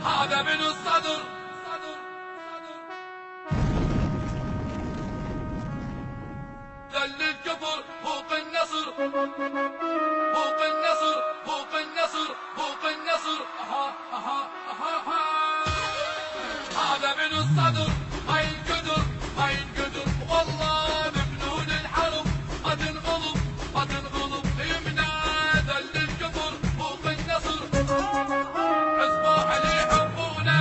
هذا من الصدر ذل الكفر فوق النصر فوق النصر فوق النصر فوق النصر هذا من الصدر ما ينقدر ما ينقدر والله بفنون الحرب قد انغلب قد انغلب يمنى ذل الكفر فوق النصر حزب علي حبونا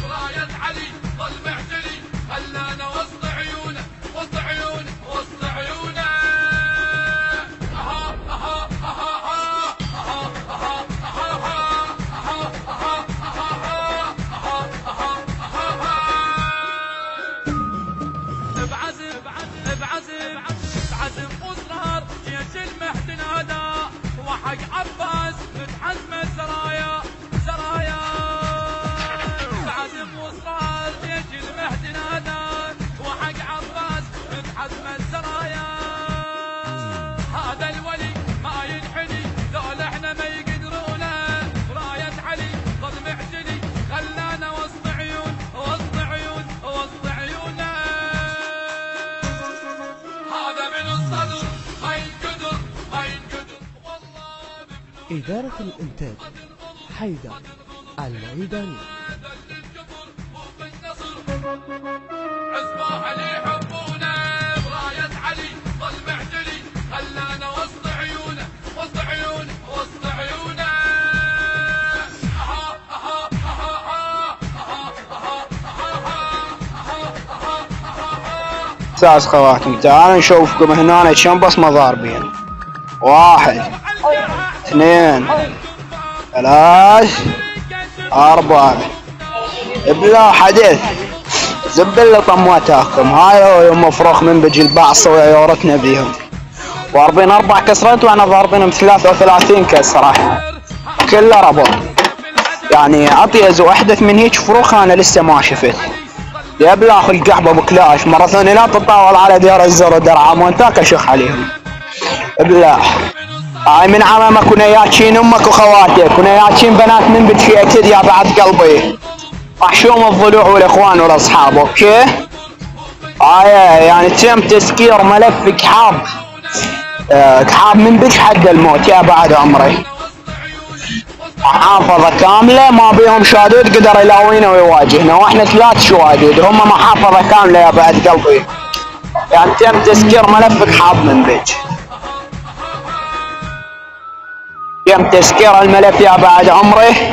براية علي ظل معتلي خلانا وسط عيونه وسط عيونه وسط عيونه بعزم واصرار جيش المهدي نادى وحق عباس متحزم السرايا سرايا بعزم واصرار جيش المهدي نادى وحق عباس متحزم السرايا هذا الولي ما ينحني ذول احنا ما يقدرونا راية علي ضد معجلي خلانا وسط عيون وسط عيون وسط عيونا هذا من الصدر ما ينقدر ما ينقدر والله إدارة الإنتاج حيدر العيداني حزب علي حبونا براية علي ظل معجلي خلانا وسط عيونه وسط عيونه وسط عيونه أساس خواتم تعالوا نشوفكم هنا كم بصمة ضاربين. 1 2 3 4 بلا حدث زبل طمواتاكم. هاي هو يوم مفروخ من بجي البعص وعيورتنا بيهم. ضاربين 4 كسرات وانا ضاربينهم 33 كسرة كله ربط. يعني اطيز واحدث من هيك فروخ انا لسه ما شفت. يا بلا اخو القحبه ابو كلاش مره ثانيه لا تطاول على ديار الزر ودرعا وانتاك اشخ عليهم. بلا هاي من عمامك كنا ياتشين امك وخواتك كنا ياتشين بنات من بدشي اكيد يا بعد قلبي وحشوم الضلوع والاخوان والاصحاب. اوكي هاي يعني تم تسكير ملف كحاب كحاب من بدش حد الموت يا بعد عمري. محافظة كاملة ما بيهم شادود قدر يلاوينا ويواجهنا واحنا 3 شواديد هم محافظة كاملة يا بعد قلبي. يعني تم تسكير ملف كحاب من بج تم تسكير الملف يا بعد عمري.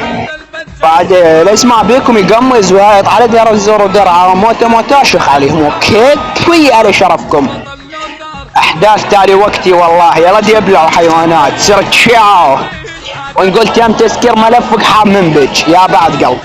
بعد ليش ما بيكم يقمز ويايط على دير الزور ودرعا موته شخ عليهم. اوكي كوي على شرفكم. احداث تالي وقتي والله يلا يبلعوا حيوانات سرت شعاو ونقول تم تسكير ملف كحاب من بج يا بعد قلب.